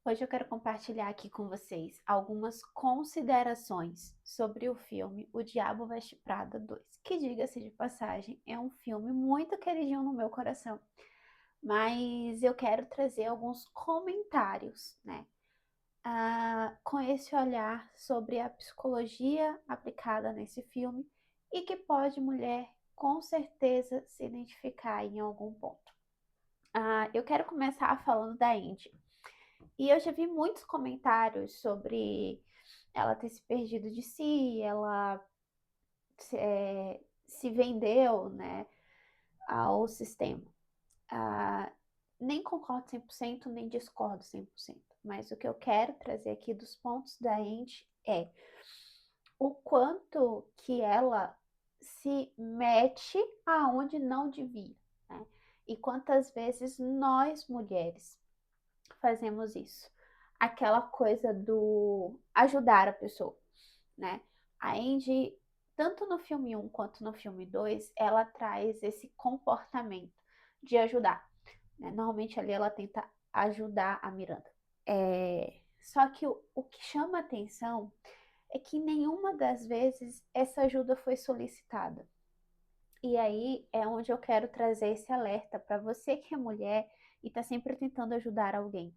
Hoje eu quero compartilhar aqui com vocês algumas considerações sobre o filme O Diabo Veste Prada 2, que, diga-se de passagem, é um filme muito queridinho no meu coração. Mas eu quero trazer alguns comentários, né? Com esse olhar sobre a psicologia aplicada nesse filme e que pode mulher com certeza se identificar em algum ponto. Eu quero começar falando da Indy. E eu já vi muitos comentários sobre ela ter se perdido de si, ela se vendeu, né, ao sistema. Ah, Nem concordo 100%, nem discordo 100%. Mas o que eu quero trazer aqui dos pontos da Andy é o quanto que ela se mete aonde não devia, né? E quantas vezes nós, mulheres, fazemos isso. Aquela coisa do ajudar a pessoa, né? A Andy, tanto no filme um quanto no filme 2, ela traz esse comportamento de ajudar, né? Normalmente ali ela tenta ajudar a Miranda. Só que o que chama atenção é que nenhuma das vezes essa ajuda foi solicitada. E aí é onde eu quero trazer esse alerta para você que é mulher e está sempre tentando ajudar alguém.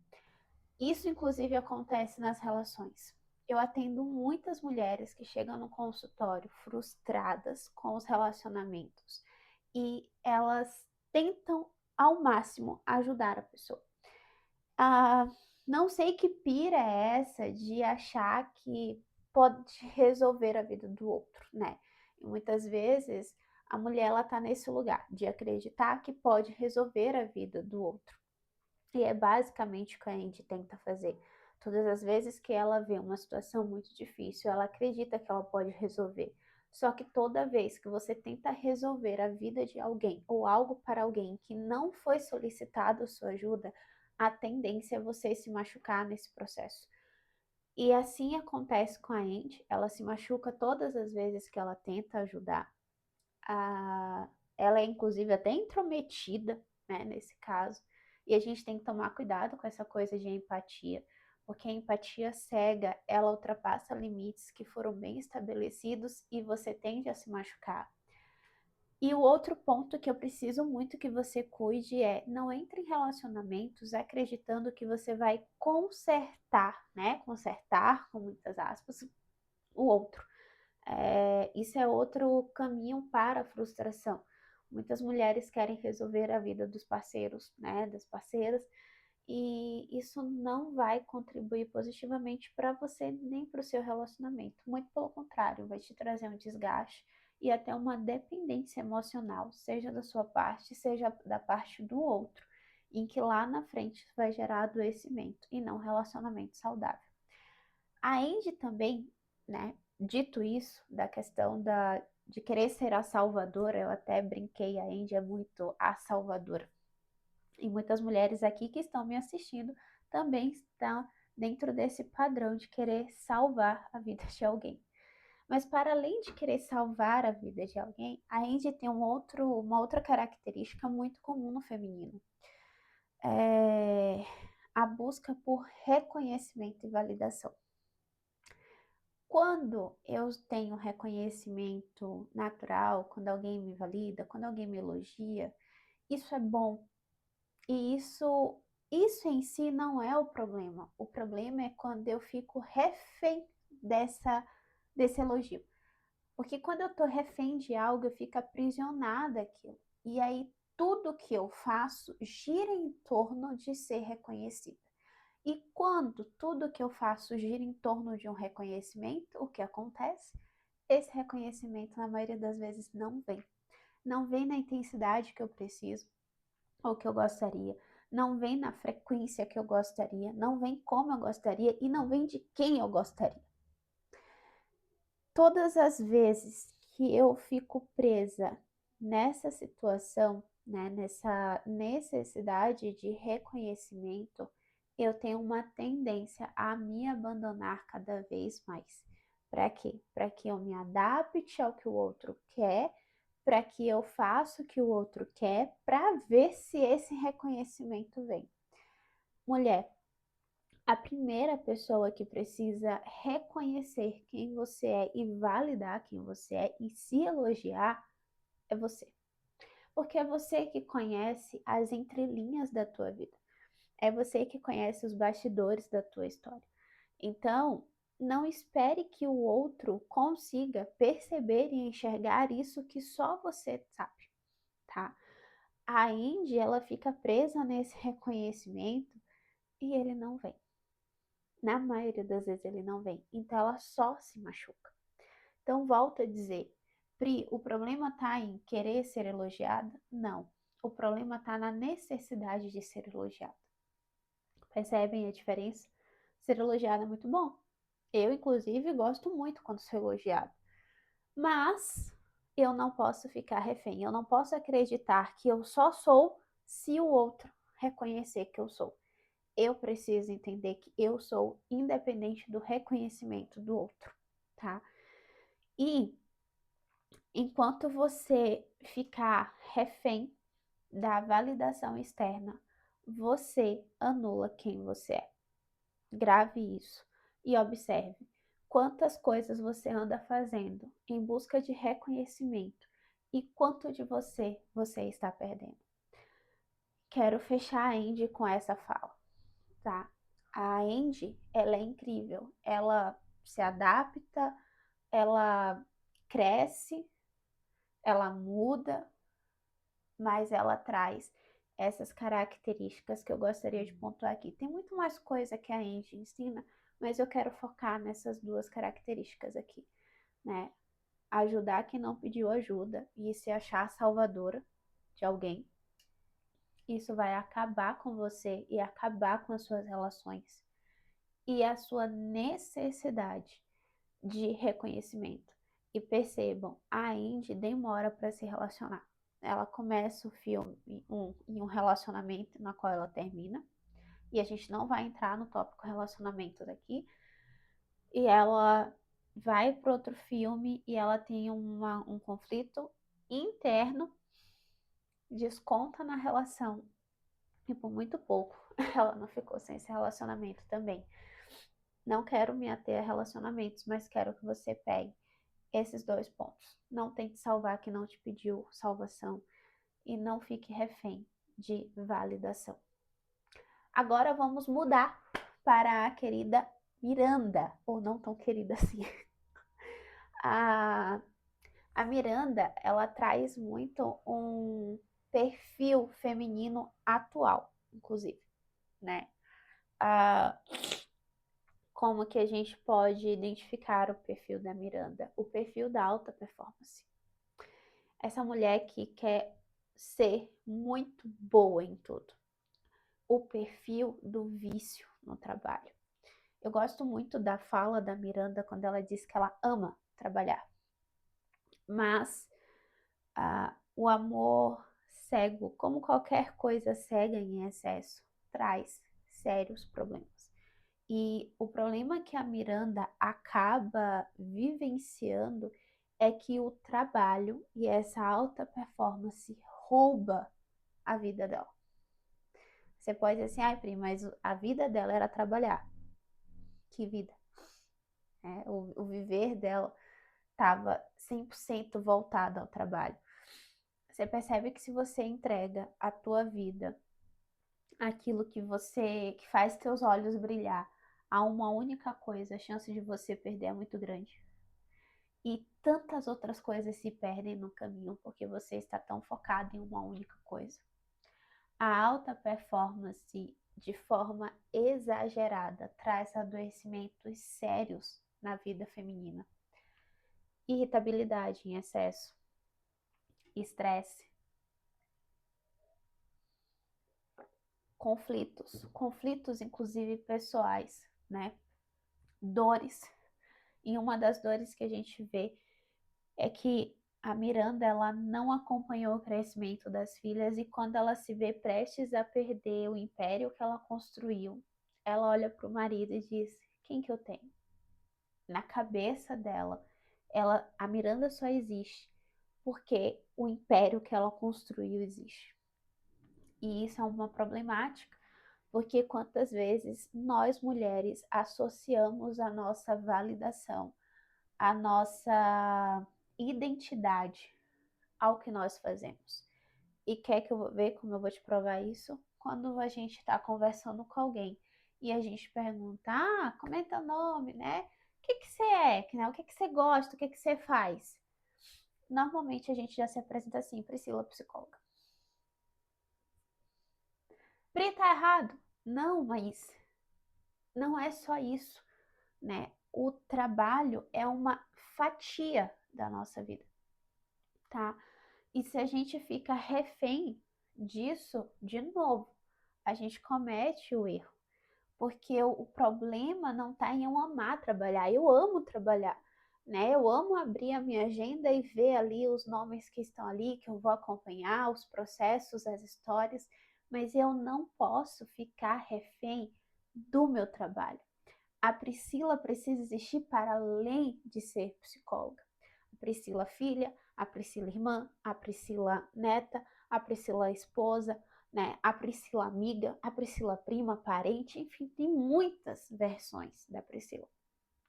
Isso, inclusive, acontece nas relações. Eu atendo muitas mulheres que chegam no consultório frustradas com os relacionamentos e elas tentam ao máximo ajudar a pessoa. Ah, não sei que pira é essa de achar que pode resolver a vida do outro, né? E muitas vezes a mulher ela tá nesse lugar de acreditar que pode resolver a vida do outro. E é basicamente o que a gente tenta fazer. Todas as vezes que ela vê uma situação muito difícil, ela acredita que ela pode resolver. Só que toda vez que você tenta resolver a vida de alguém ou algo para alguém que não foi solicitado a sua ajuda, a tendência é você se machucar nesse processo. E assim acontece com a Andy, ela se machuca todas as vezes que ela tenta ajudar. Ela é inclusive até intrometida, né, nesse caso. E a gente tem que tomar cuidado com essa coisa de empatia, porque a empatia cega, ela ultrapassa limites que foram bem estabelecidos e você tende a se machucar. E o outro ponto que eu preciso muito que você cuide é não entre em relacionamentos acreditando que você vai consertar, né? Consertar, com muitas aspas, o outro. Isso é outro caminho para a frustração. Muitas mulheres querem resolver a vida dos parceiros, né, das parceiras, e isso não vai contribuir positivamente para você nem para o seu relacionamento. Muito pelo contrário, vai te trazer um desgaste e até uma dependência emocional, seja da sua parte, seja da parte do outro, em que lá na frente vai gerar adoecimento e não relacionamento saudável. A Andy também, né, dito isso, da questão de querer ser a salvadora, eu até brinquei, a Andy é muito a salvadora. E muitas mulheres aqui que estão me assistindo também estão dentro desse padrão de querer salvar a vida de alguém. Mas para além de querer salvar a vida de alguém, a Andy tem uma outra característica muito comum no feminino. É a busca por reconhecimento e validação. Quando eu tenho reconhecimento natural, quando alguém me valida, quando alguém me elogia, isso é bom. E isso em si não é o problema. O problema é quando eu fico refém desse elogio. Porque quando eu tô refém de algo, eu fico aprisionada àquilo. E aí tudo que eu faço gira em torno de ser reconhecida. E quando tudo que eu faço gira em torno de um reconhecimento, o que acontece? Esse reconhecimento, na maioria das vezes, não vem. Não vem na intensidade que eu preciso ou que eu gostaria. Não vem na frequência que eu gostaria. Não vem como eu gostaria e não vem de quem eu gostaria. Todas as vezes que eu fico presa nessa situação, né, nessa necessidade de reconhecimento, eu tenho uma tendência a me abandonar cada vez mais. Para quê? Para que eu me adapte ao que o outro quer, para que eu faça o que o outro quer, para ver se esse reconhecimento vem. Mulher, A primeira pessoa que precisa reconhecer quem você é e validar quem você é e se elogiar é você. Porque é você que conhece as entrelinhas da tua vida. É você que conhece os bastidores da tua história. Então, não espere que o outro consiga perceber e enxergar isso que só você sabe, tá? A Indy, ela fica presa nesse reconhecimento e ele não vem. Na maioria das vezes ele não vem. Então ela só se machuca. Então volto a dizer, Pri, o problema tá em querer ser elogiada? Não. O problema tá na necessidade de ser elogiada. Percebem a diferença? Ser elogiada é muito bom. Eu, inclusive, gosto muito quando sou elogiada. Mas eu não posso ficar refém. Eu não posso acreditar que eu só sou se o outro reconhecer que eu sou. Eu preciso entender que eu sou independente do reconhecimento do outro, tá? E enquanto você ficar refém da validação externa, você anula quem você é. Grave isso e observe quantas coisas você anda fazendo em busca de reconhecimento e quanto de você está perdendo. Quero fechar a Andy com essa fala, tá? A Andy, ela é incrível. Ela se adapta, ela cresce, ela muda, mas ela traz essas características que eu gostaria de pontuar aqui. Tem muito mais coisa que a Angie ensina, mas eu quero focar nessas duas características aqui, né? Ajudar quem não pediu ajuda e se achar salvadora de alguém. Isso vai acabar com você e acabar com as suas relações e a sua necessidade de reconhecimento. E percebam, a Indy demora para se relacionar. Ela começa o filme em um relacionamento na qual ela termina, e a gente não vai entrar no tópico relacionamentos aqui, e ela vai para outro filme e ela tem um conflito interno, desconta na relação, e por muito pouco ela não ficou sem esse relacionamento também. Não quero me ater a relacionamentos, mas quero que você pegue esses dois pontos. Não tente salvar quem não te pediu salvação e não fique refém de validação. Agora vamos mudar para a querida Miranda, ou não tão querida assim. A Miranda, ela traz muito um perfil feminino atual, inclusive, né? Como que a gente pode identificar o perfil da Miranda? O perfil da alta performance. Essa mulher que quer ser muito boa em tudo. O perfil do vício no trabalho. Eu gosto muito da fala da Miranda quando ela diz que ela ama trabalhar. Mas o amor cego, como qualquer coisa cega em excesso, traz sérios problemas. E o problema que a Miranda acaba vivenciando é que o trabalho e essa alta performance rouba a vida dela. Você pode dizer assim, ai, Pri, mas a vida dela era trabalhar. Que vida? O viver dela estava 100% voltado ao trabalho. Você percebe que se você entrega a tua vida, aquilo que faz teus olhos brilhar, a uma única coisa, a chance de você perder é muito grande. E tantas outras coisas se perdem no caminho porque você está tão focado em uma única coisa. A alta performance, de forma exagerada, traz adoecimentos sérios na vida feminina. Irritabilidade em excesso, estresse, conflitos inclusive pessoais, né? Dores. E uma das dores que a gente vê é que a Miranda, ela não acompanhou o crescimento das filhas e quando ela se vê prestes a perder o império que ela construiu, ela olha para o marido e diz: quem que eu tenho? Na cabeça dela, a Miranda só existe porque o império que ela construiu existe. E isso é uma problemática, Porque quantas vezes nós mulheres associamos a nossa validação, a nossa identidade ao que nós fazemos. E quer que eu vou ver como eu vou te provar isso? Quando a gente está conversando com alguém e a gente pergunta, como é teu nome, né? O que que você é? Né? O que que você gosta? O que que você faz? Normalmente a gente já se apresenta assim, Priscila, psicóloga. Pri, tá errado? Não, mas não é só isso, né? O trabalho é uma fatia da nossa vida, tá? E se a gente fica refém disso, de novo, a gente comete o erro. Porque o problema não está em eu amar trabalhar. Eu amo trabalhar, né? Eu amo abrir a minha agenda e ver ali os nomes que estão ali, que eu vou acompanhar, os processos, as histórias, mas eu não posso ficar refém do meu trabalho. A Priscila precisa existir para além de ser psicóloga. A Priscila filha, a Priscila irmã, a Priscila neta, a Priscila esposa, né? A Priscila amiga, a Priscila prima, parente, enfim, tem muitas versões da Priscila.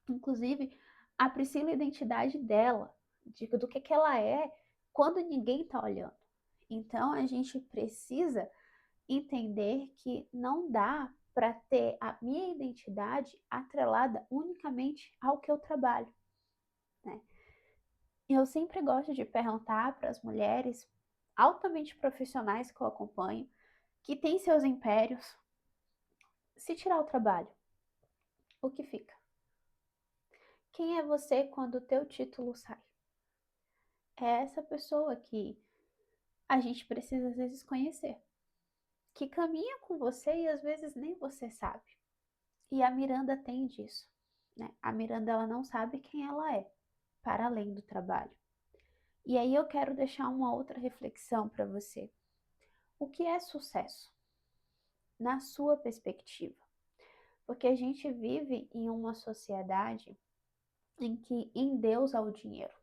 Inclusive, a Priscila, a identidade dela, do que ela é quando ninguém está olhando. Então, a gente precisa entender que não dá para ter a minha identidade atrelada unicamente ao que eu trabalho, né? Eu sempre gosto de perguntar para as mulheres altamente profissionais que eu acompanho, que têm seus impérios, se tirar o trabalho, o que fica? Quem é você quando o teu título sai? É essa pessoa que a gente precisa às vezes conhecer, que caminha com você e às vezes nem você sabe. E a Miranda tem disso, né? A Miranda, ela não sabe quem ela é, para além do trabalho. E aí eu quero deixar uma outra reflexão para você. O que é sucesso? Na sua perspectiva. Porque a gente vive em uma sociedade em que endeusa o dinheiro.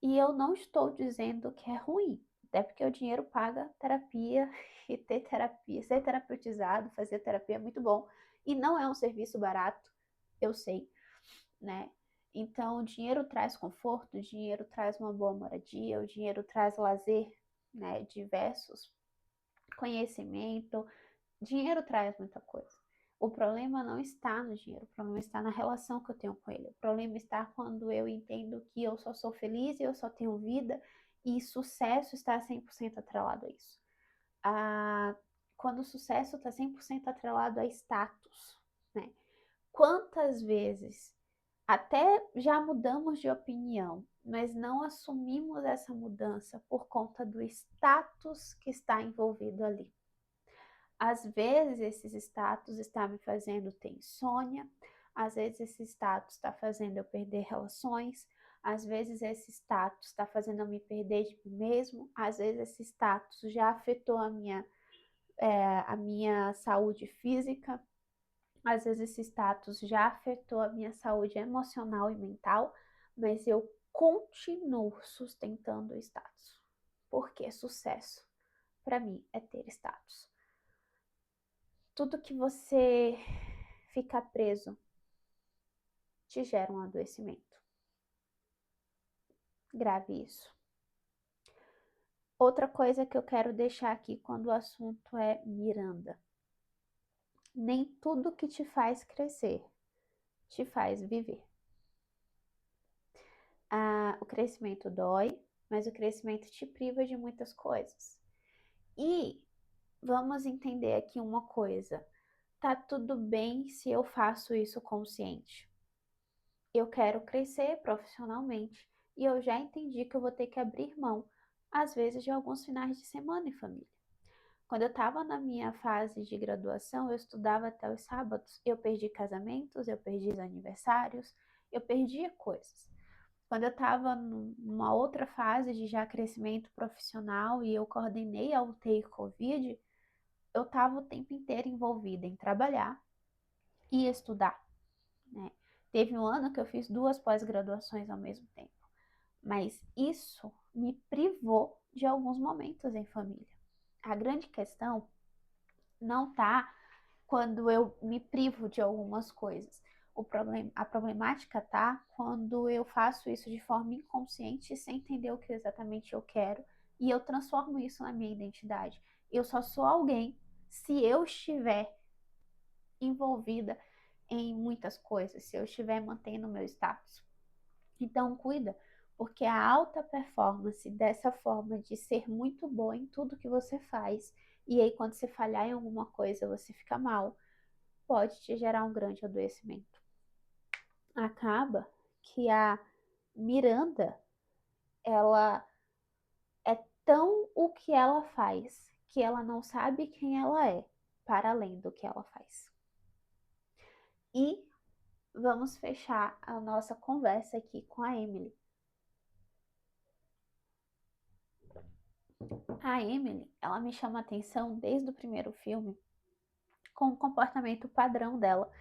E eu não estou dizendo que é ruim, até porque o dinheiro paga terapia e ter terapia, ser terapeutizado, fazer terapia é muito bom. E não é um serviço barato, eu sei, né? Então, o dinheiro traz conforto, o dinheiro traz uma boa moradia, o dinheiro traz lazer, né? Diversos, conhecimento, dinheiro traz muita coisa. O problema não está no dinheiro, o problema está na relação que eu tenho com ele. O problema está quando eu entendo que eu só sou feliz e eu só tenho vida e sucesso está 100% atrelado a isso. Quando o sucesso está 100% atrelado a status, né? Quantas vezes até já mudamos de opinião, mas não assumimos essa mudança por conta do status que está envolvido ali. Às vezes esses status está me fazendo ter insônia, às vezes esse status está fazendo eu perder relações, às vezes esse status está fazendo eu me perder de mim mesmo, às vezes esse status já afetou a minha saúde física, às vezes esse status já afetou a minha saúde emocional e mental, mas eu continuo sustentando o status. Porque sucesso, para mim, é ter status. Tudo que você fica preso te gera um adoecimento. Grave isso. Outra coisa que eu quero deixar aqui quando o assunto é Miranda. Nem tudo que te faz crescer te faz viver. O crescimento dói, mas o crescimento te priva de muitas coisas. E vamos entender aqui uma coisa. Tá tudo bem se eu faço isso consciente. Eu quero crescer profissionalmente e eu já entendi que eu vou ter que abrir mão, às vezes, de alguns finais de semana em família. Quando eu estava na minha fase de graduação, eu estudava até os sábados. Eu perdi casamentos, eu perdi aniversários, eu perdia coisas. Quando eu estava numa outra fase de já crescimento profissional e eu coordenei a UTI Covid, eu estava o tempo inteiro envolvida em trabalhar e estudar, né? Teve um ano que eu fiz 2 pós-graduações ao mesmo tempo, mas isso me privou de alguns momentos em família. A grande questão não tá quando eu me privo de algumas coisas. A problemática tá quando eu faço isso de forma inconsciente, sem entender o que exatamente eu quero, e eu transformo isso na minha identidade. Eu só sou alguém se eu estiver envolvida em muitas coisas, se eu estiver mantendo o meu status. Então, cuida, porque a alta performance dessa forma de ser muito boa em tudo que você faz, e aí quando você falhar em alguma coisa, você fica mal, pode te gerar um grande adoecimento. Acaba que a Miranda, ela é tão o que ela faz, que ela não sabe quem ela é, para além do que ela faz. E vamos fechar a nossa conversa aqui com a Emily. A Emily, ela me chama a atenção desde o primeiro filme com o comportamento padrão dela,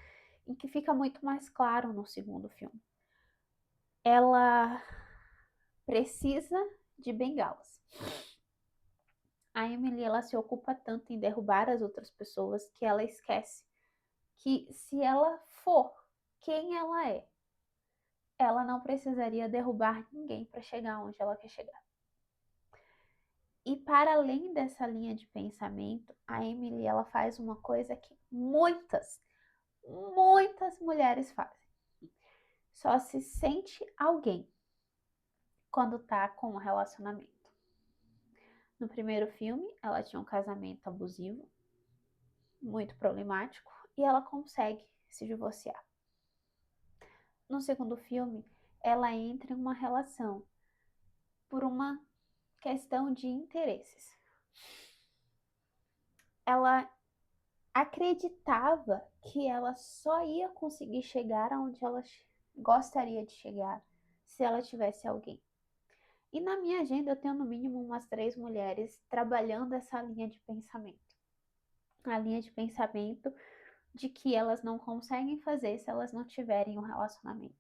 em que fica muito mais claro no segundo filme. Ela precisa de bengalas. A Emily, ela se ocupa tanto em derrubar as outras pessoas que ela esquece que se ela for quem ela é, ela não precisaria derrubar ninguém para chegar onde ela quer chegar. E para além dessa linha de pensamento, a Emily, ela faz uma coisa que muitas mulheres fazem. Só se sente alguém quando tá com um relacionamento. No primeiro filme, ela tinha um casamento abusivo, muito problemático, e ela consegue se divorciar. No segundo filme, ela entra em uma relação por uma questão de interesses. Ela acreditava que ela só ia conseguir chegar aonde ela gostaria de chegar se ela tivesse alguém. E na minha agenda eu tenho no mínimo umas 3 mulheres trabalhando essa linha de pensamento. A linha de pensamento de que elas não conseguem fazer se elas não tiverem um relacionamento.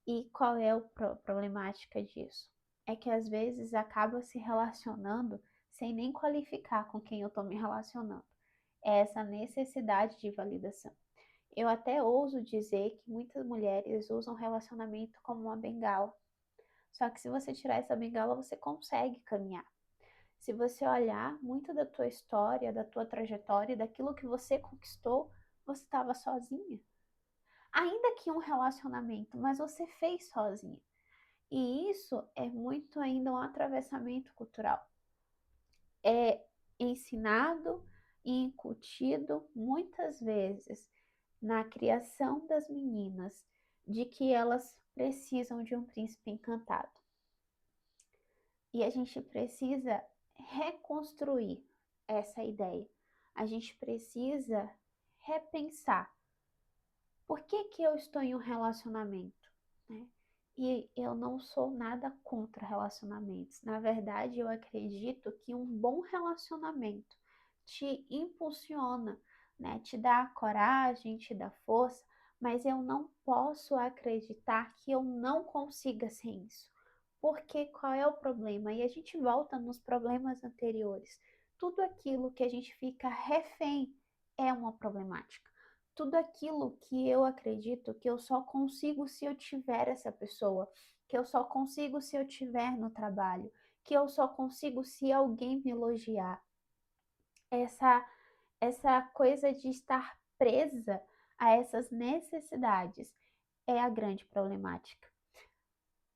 E qual é a problemática disso? É que às vezes acaba se relacionando sem nem qualificar com quem eu estou me relacionando. É essa necessidade de validação. Eu até ouso dizer que muitas mulheres usam relacionamento como uma bengala. Só que se você tirar essa bengala, você consegue caminhar. Se você olhar muito da tua história, da tua trajetória, daquilo que você conquistou, você estava sozinha. Ainda que um relacionamento, mas você fez sozinha. E isso é muito ainda um atravessamento cultural. É ensinado e incutido muitas vezes na criação das meninas de que elas precisam de um príncipe encantado. E a gente precisa reconstruir essa ideia. A gente precisa repensar por que eu estou em um relacionamento, né? E eu não sou nada contra relacionamentos. Na verdade, eu acredito que um bom relacionamento te impulsiona, né? Te dá coragem, te dá força, mas eu não posso acreditar que eu não consiga sem isso. Porque qual é o problema? E a gente volta nos problemas anteriores. Tudo aquilo que a gente fica refém é uma problemática. Tudo aquilo que eu acredito que eu só consigo se eu tiver essa pessoa, que eu só consigo se eu tiver no trabalho, que eu só consigo se alguém me elogiar. Essa coisa de estar presa a essas necessidades é a grande problemática.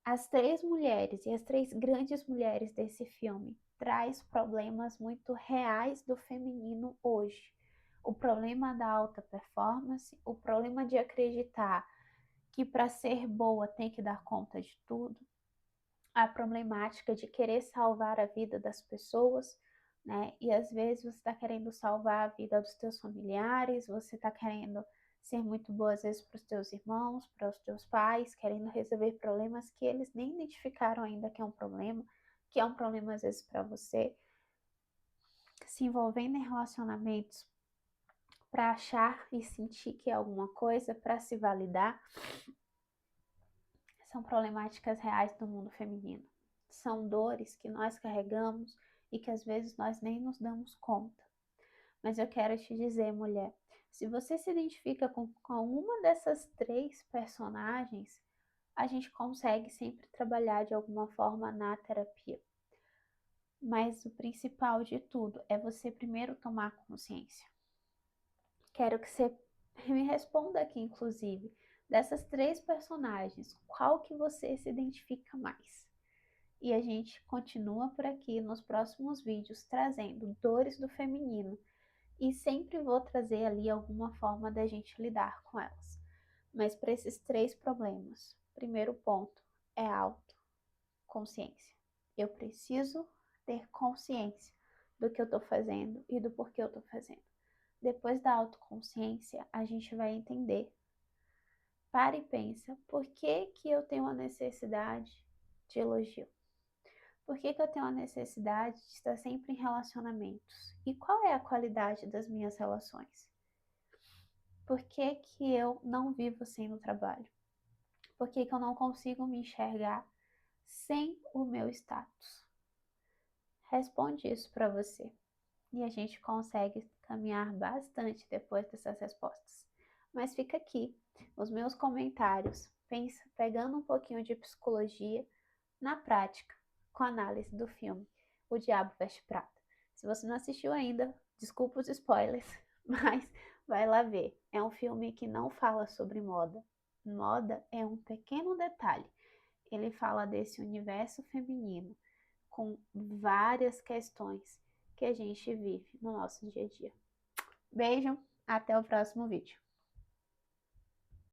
As 3 mulheres e as 3 grandes mulheres desse filme traz problemas muito reais do feminino hoje. O problema da alta performance, o problema de acreditar que para ser boa tem que dar conta de tudo, a problemática de querer salvar a vida das pessoas, né? E às vezes você está querendo salvar a vida dos teus familiares, você está querendo ser muito boa às vezes para os teus irmãos, para os teus pais, querendo resolver problemas que eles nem identificaram ainda que é um problema, que é um problema às vezes para você, se envolvendo em relacionamentos para achar e sentir que é alguma coisa, para se validar, são problemáticas reais do mundo feminino. São dores que nós carregamos e que às vezes nós nem nos damos conta. Mas eu quero te dizer, mulher, se você se identifica com uma dessas três personagens, a gente consegue sempre trabalhar de alguma forma na terapia. Mas o principal de tudo é você primeiro tomar consciência. Quero que você me responda aqui, inclusive, dessas três personagens, qual que você se identifica mais? E a gente continua por aqui nos próximos vídeos trazendo dores do feminino e sempre vou trazer ali alguma forma da gente lidar com elas. Mas para esses três problemas, primeiro ponto é autoconsciência. Eu preciso ter consciência do que eu estou fazendo e do porquê eu estou fazendo. Depois da autoconsciência, a gente vai entender. Para e pensa, por que que eu tenho a necessidade de elogio? Por que que eu tenho a necessidade de estar sempre em relacionamentos? E qual é a qualidade das minhas relações? Por que que eu não vivo sem o trabalho? Por que que eu não consigo me enxergar sem o meu status? Responde isso para você. E a gente consegue caminhar bastante depois dessas respostas. Mas fica aqui os meus comentários, pensa, pegando um pouquinho de psicologia na prática, com a análise do filme O Diabo Veste Prada. Se você não assistiu ainda, desculpa os spoilers, mas vai lá ver. É um filme que não fala sobre moda. Moda é um pequeno detalhe. Ele fala desse universo feminino com várias questões que a gente vive no nosso dia a dia. Beijo, até o próximo vídeo.